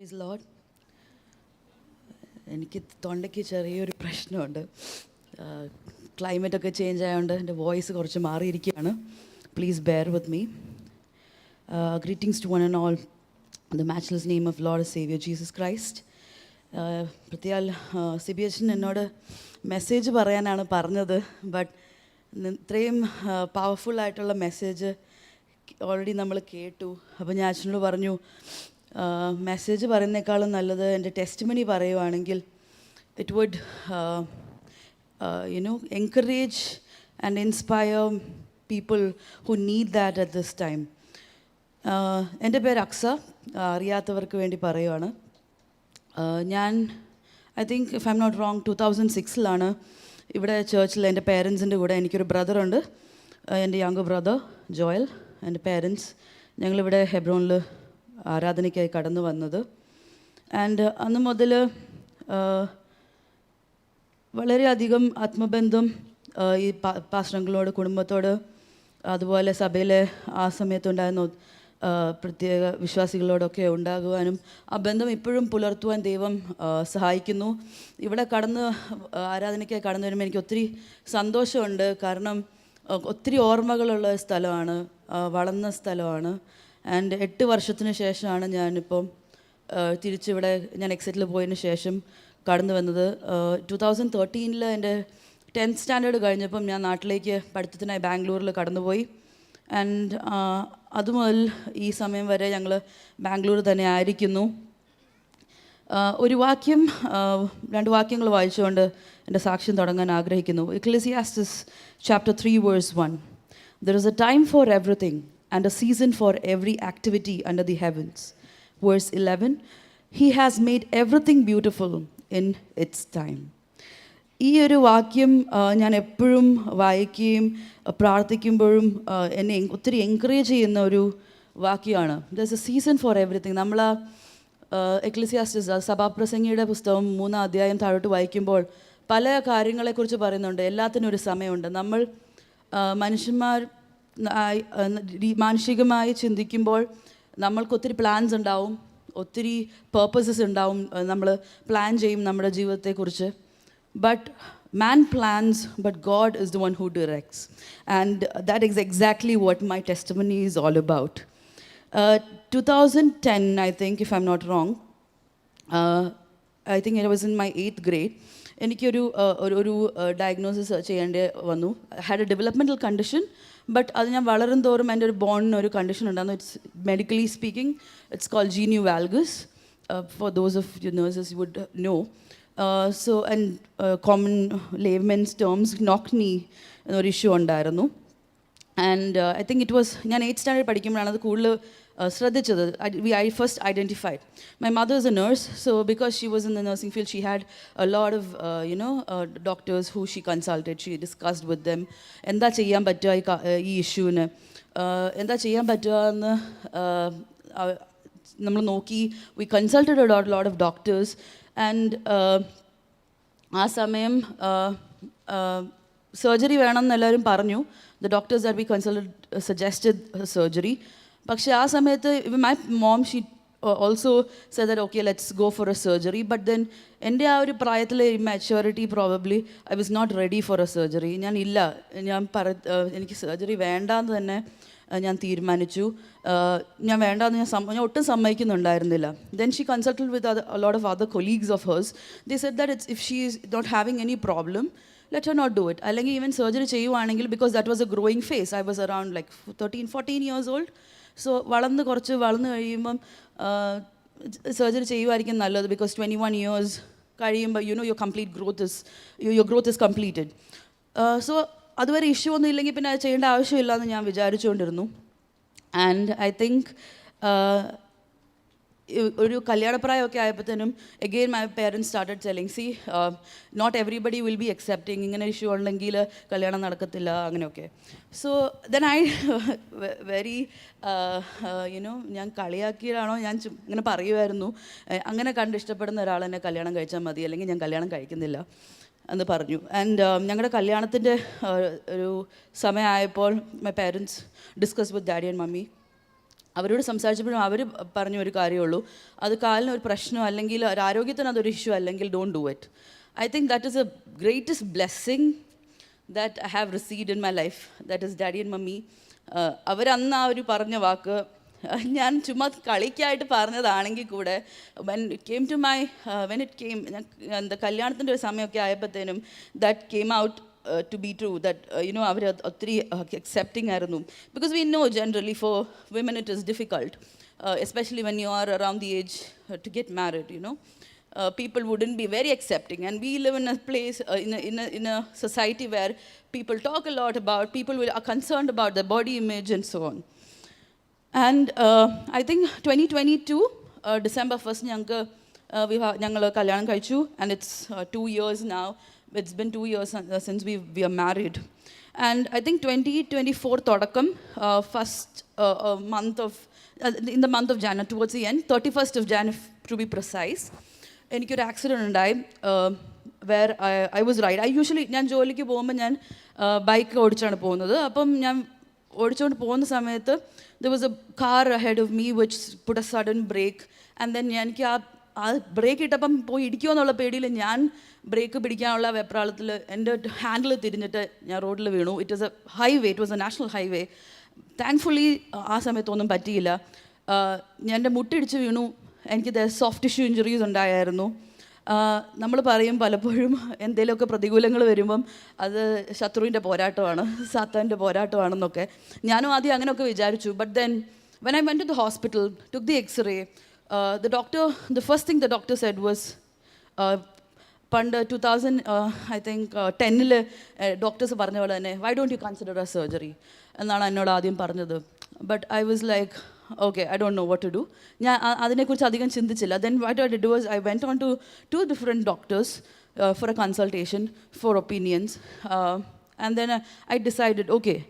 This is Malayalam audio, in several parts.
Praise Lord. എനിക്ക് തൊണ്ടയ്ക്ക് ചെറിയൊരു പ്രശ്നമുണ്ട്. ക്ലൈമറ്റൊക്കെ ചേഞ്ച് ആയതുകൊണ്ട് എൻ്റെ വോയിസ് കുറച്ച് മാറിയിരിക്കുകയാണ്. Please bear with me. Greetings to one and all the matchless name of Lord Saviour Jesus Christ. പ്രത്യേക സിബി അച്ഛൻ എന്നോട് മെസ്സേജ് പറയാനാണ് പറഞ്ഞത്. ബട്ട് ഇത്രയും പവർഫുള്ളായിട്ടുള്ള മെസ്സേജ് ഓൾറെഡി നമ്മൾ കേട്ടു. അപ്പോൾ ഞാൻ അച്ഛനോട് പറഞ്ഞു, മെസ്സേജ് പറയുന്നേക്കാളും നല്ലത് എൻ്റെ ടെസ്റ്റിമണി പറയുവാണെങ്കിൽ it would encourage and inspire people who need that at this time. എൻ്റെ പേര് അക്സ. അറിയാത്തവർക്ക് വേണ്ടി പറയുവാണ്. ഞാൻ I think if I am not wrong 2006 ഇവിടെ ചേർച്ചിൽ എൻ്റെ പേരൻസിൻ്റെ കൂടെ, എനിക്കൊരു ബ്രദറുണ്ട്, എൻ്റെ യങ് ബ്രദർ ജോയൽ, എൻ്റെ പേരൻസ്, ഞങ്ങളിവിടെ ഹെബ്രോണിൽ ആരാധനയ്ക്കായി കടന്നു വന്നത്. ആൻഡ് അന്ന് മുതൽ വളരെയധികം ആത്മബന്ധം ഈ പാസ്റ്ററുകളോട്, കുടുംബത്തോട്, അതുപോലെ സഭയിലെ ആ സമയത്തുണ്ടായിരുന്ന പ്രത്യേക വിശ്വാസികളോടൊക്കെ ഉണ്ടാകുവാനും ആ ബന്ധം ഇപ്പോഴും പുലർത്തുവാൻ ദൈവം സഹായിക്കുന്നു. ഇവിടെ ആരാധനയ്ക്കായി കടന്നു വരുമ്പോൾ എനിക്ക് ഒത്തിരി സന്തോഷമുണ്ട്. കാരണം ഒത്തിരി ഓർമ്മകളുള്ള സ്ഥലമാണ്, വളർന്ന സ്ഥലമാണ്. ആൻഡ് 8 വർഷത്തിന് ശേഷമാണ് ഞാനിപ്പം തിരിച്ചിവിടെ, ഞാൻ എക്സിറ്റിൽ പോയതിന് ശേഷം കടന്നു വന്നത്. 2013 എൻ്റെ 10th സ്റ്റാൻഡേർഡ് കഴിഞ്ഞപ്പം ഞാൻ നാട്ടിലേക്ക് പഠിത്തത്തിനായി ബാംഗ്ലൂരിൽ കടന്നുപോയി. ആൻഡ് അതുമുതൽ ഈ സമയം വരെ ഞങ്ങൾ ബാംഗ്ലൂർ തന്നെ ആയിരിക്കുന്നു. ഒരു വാക്യം, 2 വാക്യങ്ങൾ വായിച്ചുകൊണ്ട് എൻ്റെ സാക്ഷ്യം തുടങ്ങാൻ ആഗ്രഹിക്കുന്നു. Ecclesiastes chapter 3 verse 1. There is a time for everything and a season for every activity under the heavens. Verse 11. He has made everything beautiful in its time. ഈ ഒരു വാക്യം ഞാൻ എപ്പോഴും വായിക്കുകയും പ്രാർത്ഥിക്കുമ്പോഴും എന്നെ ഒത്തിരി എൻകറേജ് ചെയ്യുന്ന ഒരു വാക്യമാണ്. There is A season four everything. നമ്മൾ എക്ലിസിയാസ്റ്റിസ് സഭാപ്രസംഗിയുടെ പുസ്തകം 3-ാം അധ്യായം താഴോട്ട് വായിക്കുമ്പോൾ പല കാര്യങ്ങളെക്കുറിച്ച് പറയുന്നുണ്ട്. എല്ലാത്തിനും ഒരു സമയമുണ്ട്. നമ്മൾ മനുഷ്യന്മാർ മാനുഷികമായി ചിന്തിക്കുമ്പോൾ നമ്മൾക്ക് ഒത്തിരി പ്ലാൻസ് ഉണ്ടാവും, ഒത്തിരി പേർപ്പസസ് ഉണ്ടാവും, നമ്മൾ പ്ലാൻ ചെയ്യും നമ്മുടെ ജീവിതത്തെക്കുറിച്ച്. But man plans, but God is the one who directs. And that is exactly what my testimony is all about. 2010, I think, if I'm not wrong, I think I was in my 8th grade. എനിക്കൊരു ഡയഗ്നോസിസ് ചെയ്യേണ്ടി വന്നു. I had a developmental condition, but അത് ഞാൻ വളരും തോറും എൻ്റെ ഒരു ബോണിനൊരു കണ്ടീഷൻ ഉണ്ടായിരുന്നു. It's medically speaking it's called genu valgus. For those of you nurses you would know. So and common laymen's terms knock knee എന്നൊരു ഇഷ്യൂ ഉണ്ടായിരുന്നു. And I think it was, ഞാൻ 8th സ്റ്റാൻഡേർഡ് പഠിക്കുമ്പോഴാണ് അത് കൂടുതൽ ശ്രദ്ധിച്ചത്. I first identified. My mother is a nurse, so because she was in the nursing field, she had a lot of doctors who she consulted. She discussed with them എന്താ ചെയ്യാൻ പറ്റുക ഈ ഇഷ്യൂവിന്, എന്താ ചെയ്യാൻ പറ്റുക എന്ന് നമ്മൾ നോക്കി. We consulted a lot of doctors. And ആ സമയം സർജറി വേണമെന്ന് എല്ലാവരും പറഞ്ഞു. The doctors that we consulted suggested surgery. പക്ഷേ ആ സമയത്ത് my mom, she also said that okay, let's go for a surgery. But then എൻ്റെ ആ ഒരു പ്രായത്തിലെ immaturity, probably I was not ready for a surgery. എനിക്ക് സർജറി വേണ്ടാന്ന് തന്നെ ഞാൻ തീരുമാനിച്ചു. ഞാൻ വേണ്ടാന്ന് ഞാൻ ഒട്ടും സമ്മതിക്കുന്നുണ്ടായിരുന്നില്ല. Then she consulted with a lot of other colleagues of hers. They said that if she is not having any problem, let her not do it. അല്ലെങ്കിൽ ഈവൻ സർജറി ചെയ്യുവാണെങ്കിൽ, because that was a growing phase. I was around like 13-14 years old. So വളർന്ന് കഴിയുമ്പം സർജറി ചെയ്യുമായിരിക്കും നല്ലത്. because 21 years കഴിയുമ്പോൾ your complete growth is completed. So അതുവരെ ഇഷ്യൂ ഒന്നും ഇല്ലെങ്കിൽ പിന്നെ അത് ചെയ്യേണ്ട ആവശ്യമില്ല എന്ന് ഞാൻ വിചാരിച്ചുകൊണ്ടിരുന്നു. ആൻഡ് ഐ തിങ്ക് ഒരു കല്യാണപ്രായമൊക്കെ ആയപ്പോഴത്തേനും again my parents started telling, see, not everybody will be accepting. ഇങ്ങനെ ഇഷ്യൂ ഉണ്ടെങ്കിൽ കല്യാണം നടക്കത്തില്ല, അങ്ങനെയൊക്കെ. സോ then I very ഞാൻ കളിയാക്കിയതാണോ, ഞാൻ ഇങ്ങനെ പറയുമായിരുന്നു, അങ്ങനെ കണ്ട് ഇഷ്ടപ്പെടുന്ന ഒരാൾ എന്നെ കല്യാണം കഴിച്ചാൽ മതി, അല്ലെങ്കിൽ ഞാൻ കല്യാണം കഴിക്കുന്നില്ല എന്ന് പറഞ്ഞു. ആൻഡ് ഞങ്ങളുടെ കല്യാണത്തിൻ്റെ ഒരു സമയമായപ്പോൾ my parents discussed with daddy and mummy. അവരോട് സംസാരിച്ചപ്പോഴും അവർ പറഞ്ഞ ഒരു കാര്യമുള്ളൂ, അത് കാലിന് ഒരു പ്രശ്നം അല്ലെങ്കിൽ ഒരു ആരോഗ്യത്തിന് അതൊരു ഇഷ്യൂ അല്ലെങ്കിൽ don't do it. I think that is a greatest blessing that I have received in my life, that is daddy and mummy. അവരന്ന് ആ ഒരു പറഞ്ഞ വാക്ക് ഞാൻ ചുമ്മാ കളിക്കായിട്ട് പറഞ്ഞതാണെങ്കിൽ കൂടെ വെൻ ഇറ്റ് കെയിം എന്താ കല്യാണത്തിൻ്റെ ഒരു സമയമൊക്കെ ആയപ്പോഴത്തേനും that came out to be true, that അവർ ഒത്തിരി അക്സെപ്റ്റിംഗ് ആയിരുന്നു. Because we know generally for women it is difficult, especially when you are around the age to get married, people wouldn't be very accepting, and we live in a place in a society where people talk a lot about, are concerned about their body image and so on. And I think 2022 December 1st ഞങ്ങൾ കല്യാണം കഴിച്ചു, and it's 2 years now. It's been 2 years since we are married. And I think 2024 തുടക്കം first month of in the month of January, towards the end, 31st of January to be precise, എനിക്കൊരു ആക്സിഡൻറ്റ് ഉണ്ടായി വേർ ഐ വാസ് റൈഡ്. ഞാൻ ജോലിക്ക് പോകുമ്പോൾ ഞാൻ ബൈക്ക് ഓടിച്ചാണ് പോകുന്നത്. അപ്പം ഞാൻ ഓടിച്ചുകൊണ്ട് പോകുന്ന സമയത്ത് there was a car ahead of me which put a sudden brake, and then എനിക്ക് ആ ബ്രേക്ക് ഇട്ടപ്പം പോയി ഇടിക്കുമോ എന്നുള്ള പേടിയിൽ ഞാൻ ബ്രേക്ക് പിടിക്കാനുള്ള വെപ്രാളത്തിൽ എൻ്റെ ഹാൻഡിൽ തിരിഞ്ഞിട്ട് ഞാൻ റോഡിൽ വീണു. It was A highway, it was A national highway. Thankfully ആ സമയത്തൊന്നും പറ്റിയില്ല. ഞാൻ എൻ്റെ മുട്ടിടിച്ച് വീണു. എനിക്ക് സോഫ്റ്റ് ടിഷ്യൂ ഇഞ്ചുറീസ് ഉണ്ടായിരുന്നു. നമ്മൾ പറയും പലപ്പോഴും എന്തെങ്കിലുമൊക്കെ പ്രതികൂലങ്ങൾ വരുമ്പം അത് ശത്രുവിൻ്റെ പോരാട്ടമാണ്, സാത്താൻ്റെ പോരാട്ടമാണെന്നൊക്കെ. ഞാനും ആദ്യം അങ്ങനെയൊക്കെ വിചാരിച്ചു. But then when I went to the hospital, took the X-ray, the first thing the doctor said was, പണ്ട് 2010 ഡോക്ടേഴ്സ് പറഞ്ഞ പോലെ തന്നെ, why don't you consider a surgery എന്നാണ് എന്നോട് ആദ്യം പറഞ്ഞത്. But I was like, okay, I don't know what to do. ഞാൻ അതിനെക്കുറിച്ച് അധികം ചിന്തിച്ചില്ല. Then what I did was I went on to 2 different doctors for a consultation, for opinions, and then I decided, okay,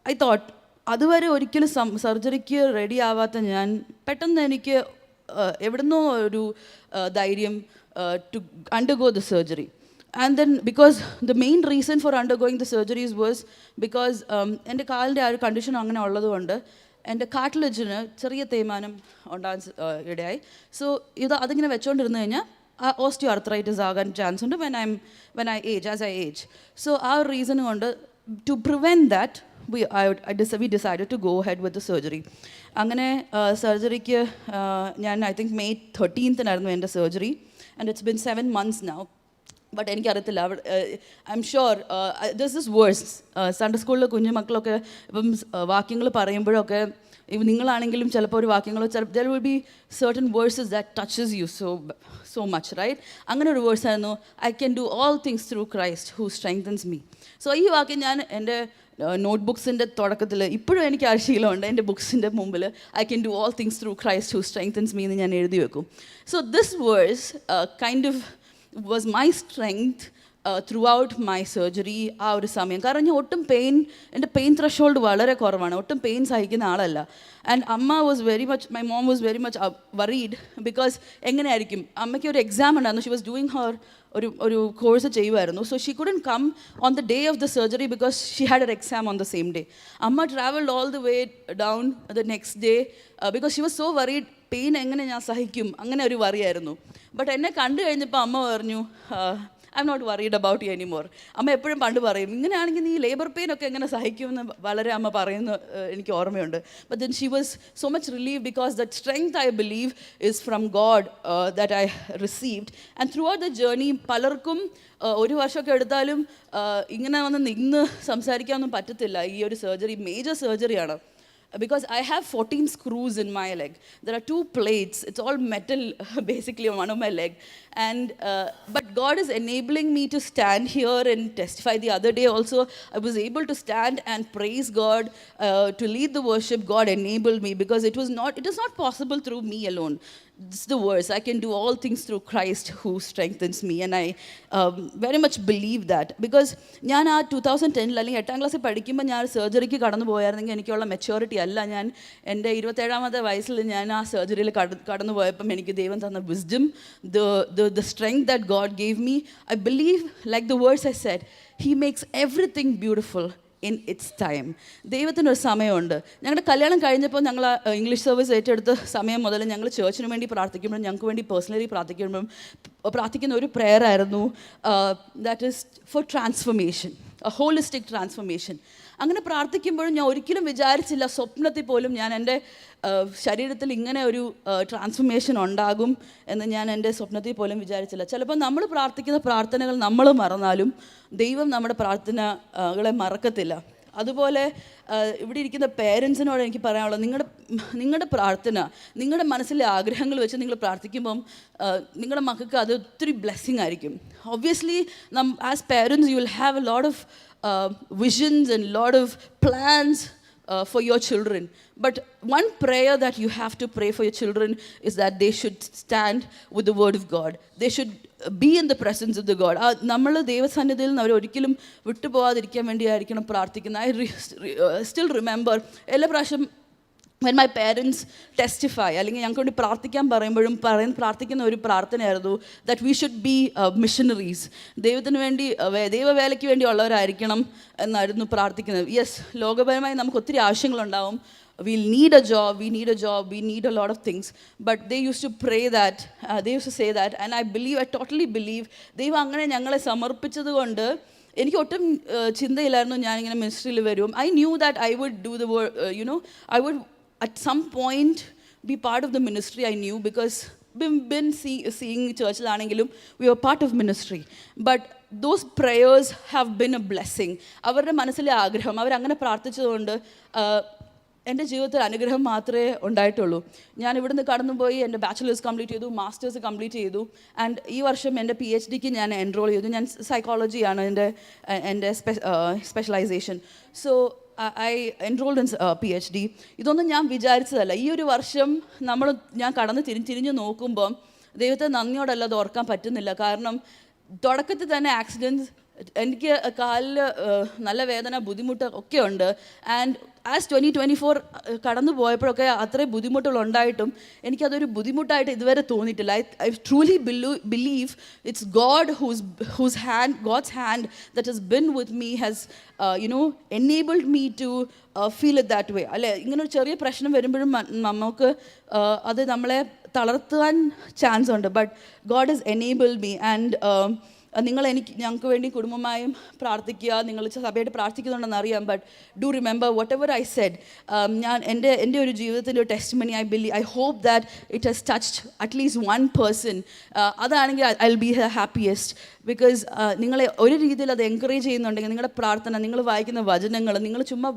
I thought അതുവരെ ഒരിക്കലും സർജറിക്ക് റെഡി ആവാത്ത ഞാൻ പെട്ടെന്ന് എനിക്ക് എവിടുന്നോ ഒരു ധൈര്യം to undergo the surgery. And then because the main reason for undergoing the surgeries was because എൻ്റെ കാലിൻ്റെ ആ ഒരു കണ്ടീഷൻ അങ്ങനെ ഉള്ളതുകൊണ്ട് എൻ്റെ കാർട്ടിലേജിന് ചെറിയ തേയ്മാനം ഉണ്ടാകാൻ ഇടയായി. സോ അതിങ്ങനെ വെച്ചുകൊണ്ടിരുന്നു കഴിഞ്ഞാൽ ഓസ്റ്റിയോ ആർത്രൈറ്റിസ് ആകാൻ ചാൻസ് ഉണ്ട് when I age. So ആ ഒരു റീസൺ കൊണ്ട് to prevent that we decided to go ahead with the surgery. അങ്ങനെ സർജറിക്ക് ഞാൻ ഐ തിങ്ക് May 13th എൻ്റെ surgery, and it's been 7 months now. But എനിക്കറിയത്തില്ല, I'm sure this is worse. Sunday സ്കൂളിൽ കുഞ്ഞുമക്കളൊക്കെ ഇപ്പം വാക്യങ്ങൾ പറയുമ്പോഴൊക്കെ നിങ്ങളാണെങ്കിലും ചിലപ്പോൾ ഒരു വാക്യങ്ങൾ there will be certain verses that touches you so much, right? അങ്ങനെ ഒരു വേഴ്സായിരുന്നു, I can do all things through Christ who strengthens me. So ഈ വാക്യം ഞാൻ എൻ്റെ നോട്ട്ബുക്സിൻ്റെ തുടക്കത്തിൽ ഇപ്പോഴും എനിക്ക് ആ ശീലമുണ്ട്. എൻ്റെ ബുക്സിൻ്റെ മുമ്പിൽ I can do all things through Christ who strengthens me എന്ന് ഞാൻ എഴുതി വെക്കും. So this verse kind of was my strength throughout my surgery. ആ ഒരു സമയം കാരണം ഞാൻ ഒട്ടും എൻ്റെ പെയിൻ ത്രഷോൾഡ് വളരെ കുറവാണ്, ഒട്ടും പെയിൻ സഹിക്കുന്ന ആളല്ല. And my mom was very much worried because എങ്ങനെയായിരിക്കും, അമ്മയ്ക്ക് ഒരു എക്സാം ഉണ്ടായിരുന്നു. ഷി വാസ് ഡൂയിങ് ഹർ ഒരു കോഴ്സ് ചെയ്യുമായിരുന്നു. So she couldn't come on the day of the surgery because she had an exam on the same day. അമ്മ travelled all the way down the next day because she was so worried. Pain എങ്ങനെ ഞാൻ സഹിക്കും, അങ്ങനെ ഒരു വറിയായിരുന്നു. ബട്ട് എന്നെ കണ്ടു കഴിഞ്ഞപ്പോൾ അമ്മ പറഞ്ഞു, I am not worried about you anymore. അമ്മ എപ്പോഴും പണ്ട് പറയും, ഇങ്ങനെയാണെങ്കിൽ നീ ലേബർ പെയിൻ ഒക്കെ എങ്ങനെ സഹിക്കുമെന്ന് വളരെ അമ്മ പറയുന്ന എനിക്ക് ഓർമ്മയുണ്ട്. But then she was so much relieve because that strength I believe is from God that I received. And through out the journey പലർക്കും 1 വർഷമൊക്കെ എടുത്താലും ഇങ്ങനെ വന്ന് നിന്ന് സംസാരിക്കാനൊന്നും പറ്റത്തില്ല. ഈ ഒരു സർജറി മേജർ സർജറിയാണ്. Because I have 14 screws in my leg. There are 2 plates. It's all metal basically on one of my leg. And but God is enabling me to stand here and testify. The other day also I was able to stand and praise God, to lead the worship. God enabled me because it is not possible through me alone. This is the verse, I can do all things through Christ who strengthens me. And I very much believe that because ഞാൻ ആ 2010 അല്ലെങ്കിൽ 8ാം ക്ലാസ്സിൽ പഠിക്കുമ്പോൾ ഞാൻ സർജറിക്ക് കടന്നു പോയായിരുന്നെങ്കിൽ എനിക്കുള്ള മെച്യൂരിറ്റി അല്ല. ഞാൻ എൻ്റെ 27ാമത്തെ വയസ്സിൽ ഞാൻ ആ സർജറിയിൽ കടന്നു പോയപ്പം എനിക്ക് ദൈവം തന്ന wisdom, the strength that God gave me, I believe, like the verse I said, He makes everything beautiful in its time. ദൈവത്തിനൊരു സമയമുണ്ട്. ഞങ്ങളുടെ കല്യാണം കഴിഞ്ഞപ്പോൾ ഞങ്ങൾ ഇംഗ്ലീഷ് സർവീസ് ഏറ്റെടുത്ത സമയം മുതൽ ഞങ്ങൾ ചേർച്ചിന് വേണ്ടി പ്രാർത്ഥിക്കുമ്പോഴും ഞങ്ങൾക്ക് വേണ്ടി പേഴ്സണലി പ്രാർത്ഥിക്കുന്ന ഒരു പ്രെയർ ആയിരുന്നു, that is for transformation, a holistic transformation. അങ്ങനെ പ്രാർത്ഥിക്കുമ്പോഴും ഞാൻ ഒരിക്കലും വിചാരിച്ചില്ല, സ്വപ്നത്തിൽ പോലും ഞാൻ എൻ്റെ ശരീരത്തിൽ ഇങ്ങനെ ഒരു ട്രാൻസ്ഫർമേഷൻ ഉണ്ടാകും എന്ന് ഞാൻ എൻ്റെ സ്വപ്നത്തിൽ പോലും വിചാരിച്ചില്ല. ചിലപ്പോൾ നമ്മൾ പ്രാർത്ഥിക്കുന്ന പ്രാർത്ഥനകൾ നമ്മൾ മറന്നാലും ദൈവം നമ്മുടെ പ്രാർത്ഥനകളെ മറക്കത്തില്ല. അതുപോലെ ഇവിടെ ഇരിക്കുന്ന പേരൻസിനോട് എനിക്ക് പറയാനുള്ളത്, നിങ്ങളുടെ പ്രാർത്ഥന, നിങ്ങളുടെ മനസ്സിലെ ആഗ്രഹങ്ങൾ വെച്ച് നിങ്ങൾ പ്രാർത്ഥിക്കുമ്പം നിങ്ങളുടെ മക്കൾക്ക് അത് ഒത്തിരി ബ്ലെസ്സിങ് ആയിരിക്കും. Obviously as parents you will have a lot of visions and lot of plans for your children, but one prayer that you have to pray for your children is that they should stand with the word of God. They should be in the presence of the God. നമ്മൾ ദൈവസന്നിധിയിൽ നിന്ന് അവർ ഒരിക്കലും വിട്ടുപോകാതിരിക്കാൻ വേണ്ടിയായിരിക്കണം പ്രാർത്ഥിക്കുന്നത്. I still remember എല്ലാ പ്രാവശ്യം when my parents testify, അല്ലെങ്കിൽ ഞങ്ങൾക്ക് വേണ്ടി പ്രാർത്ഥിക്കാൻ പറയുമ്പോഴും പ്രാർത്ഥിക്കുന്ന ഒരു പ്രാർത്ഥനയായിരുന്നു that we should be missionaries. ദൈവത്തിന് വേണ്ടി, ദൈവവേലയ്ക്ക് വേണ്ടി ഉള്ളവരായിരിക്കണം എന്നായിരുന്നു പ്രാർത്ഥിക്കുന്നത്. യെസ്, ലോകപരമായി നമുക്ക് ഒത്തിരി ആവശ്യങ്ങളുണ്ടാവും. We'll need a job, we need a lot of things. But they used to pray that, they used to say that, and I totally believe ദൈവം അങ്ങനെ ഞങ്ങളെ സമർപ്പിച്ചത് കൊണ്ട് എനിക്ക് ഒട്ടും ചിന്തയില്ലായിരുന്നു ഞാനിങ്ങനെ മിനിസ്ട്രിയിൽ വരും. I knew that I would do the work, I would at some point be part of the ministry. I knew because been seeing churchiലാണെങ്കിലും we were part of ministry. But those prayers have been a blessing. അവരുടെ മനസ്സിലെ ആഗ്രഹം അവരങ്ങനെ പ്രാർത്ഥിച്ചതുകൊണ്ട് എൻ്റെ ജീവിതത്തിൽ അനുഗ്രഹം മാത്രമേ ഉണ്ടായിട്ടുള്ളൂ. ഞാൻ ഇവിടുന്ന് കടന്നുപോയി എൻ്റെ ബാച്ചിലേഴ്സ് കംപ്ലീറ്റ് ചെയ്തു, മാസ്റ്റേഴ്സ് കംപ്ലീറ്റ് ചെയ്തു, ആൻഡ് ഈ വർഷം എൻ്റെ PhDക്ക് ഞാൻ എൻറോൾ ചെയ്തു. ഞാൻ സൈക്കോളജിയാണ് എൻ്റെ specialization. So I enrolled in PhD. ഇതൊന്നും ഞാൻ വിചാരിച്ചതല്ല. ഈ ഒരു വർഷം ഞാൻ കടന്ന് തിരിഞ്ഞു നോക്കുമ്പം ദൈവത്തെ നന്ദിയോടല്ലാതെ ഓർക്കാൻ പറ്റുന്നില്ല. കാരണം തുടക്കത്തിൽ തന്നെ ആക്സിഡൻറ്റ്സ്, എനിക്ക് കാലിൽ നല്ല വേദന, ബുദ്ധിമുട്ട് ഒക്കെ ഉണ്ട്. ആൻഡ് ആസ് 2024 കടന്നു പോയപ്പോഴൊക്കെ അത്രയും ബുദ്ധിമുട്ടുകളുണ്ടായിട്ടും എനിക്കതൊരു ബുദ്ധിമുട്ടായിട്ട് ഇതുവരെ തോന്നിയിട്ടില്ല. I truly believe it's God God's hand that has been with me, has enabled me to feel it that way. അല്ലേ, ഇങ്ങനൊരു ചെറിയ പ്രശ്നം വരുമ്പോഴും നമുക്ക് അത് നമ്മളെ തളർത്താൻ ചാൻസ് ഉണ്ട്. But God has enabled me. And ഞങ്ങൾക്ക് വേണ്ടി കുടുംബമായും പ്രാർത്ഥിക്കുക. നിങ്ങൾ സഭയായിട്ട് പ്രാർത്ഥിക്കുന്നുണ്ടെന്ന് അറിയാം. But do remember whatever I said. ഞാൻ എൻ്റെ ഒരു ജീവിതത്തിൻ്റെ ഒരു testimony I hope that it has touched at least one person. അതാണെങ്കിൽ I will be happiest. Because നിങ്ങളെ ഒരു രീതിയിൽ അത് എൻകറേജ് ചെയ്യുന്നുണ്ടെങ്കിൽ നിങ്ങളുടെ പ്രാർത്ഥന, നിങ്ങൾ വായിക്കുന്ന വചനങ്ങൾ, നിങ്ങൾ ചുമ്മാ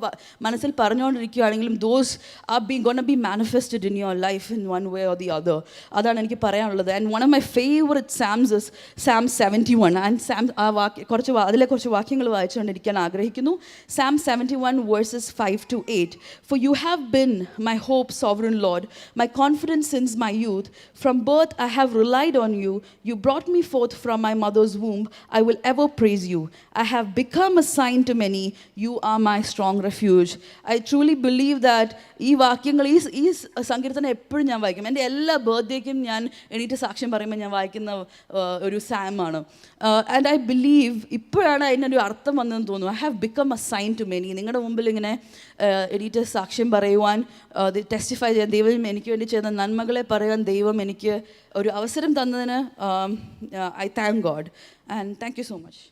മനസ്സിൽ പറഞ്ഞുകൊണ്ടിരിക്കുകയാണെങ്കിലും those are gonna be manifested in your life in one way or the other. അതാണ് എനിക്ക് പറയാനുള്ളത്. And one of my favourite psalms is Psalm 71. And അതിലെ കുറച്ച് വാക്യങ്ങൾ വായിച്ചുകൊണ്ടിരിക്കാൻ ആഗ്രഹിക്കുന്നു. Psalm 71 verses 5 to 8. For you have been my hope, sovereign Lord, my confidence since my youth. From birth I have relied on you. You brought me forth from my mother's womb. I will ever praise you. I have become a sign to many. You are my strong refuge. I truly believe that ഈ വാക്യങ്ങൾ, ഈ സങ്കീർത്തനം എപ്പോഴും ഞാൻ വായിക്കും. എൻ്റെ എല്ലാ ബർത്ത്ഡേക്കും ഞാൻ എണീറ്റ് സാക്ഷ്യം പറയുമ്പോൾ ഞാൻ വായിക്കുന്ന ഒരു സാമാണ്. ആൻഡ് ഐ ബിലീവ് ഇപ്പോഴാണ് അതിനൊരു അർത്ഥം വന്നതെന്ന് തോന്നുന്നു. I have become a sign to many. നിങ്ങളുടെ മുമ്പിൽ ഇങ്ങനെ എണീറ്റ് സാക്ഷ്യം പറയുവാൻ, ടെസ്റ്റിഫൈ ചെയ്യാൻ, ദൈവം എനിക്ക് വേണ്ടി ചെയ്യുന്ന നന്മകളെ പറയാൻ ദൈവം എനിക്ക് ഒരു അവസരം തന്നതിന് I thank God. And thank you so much.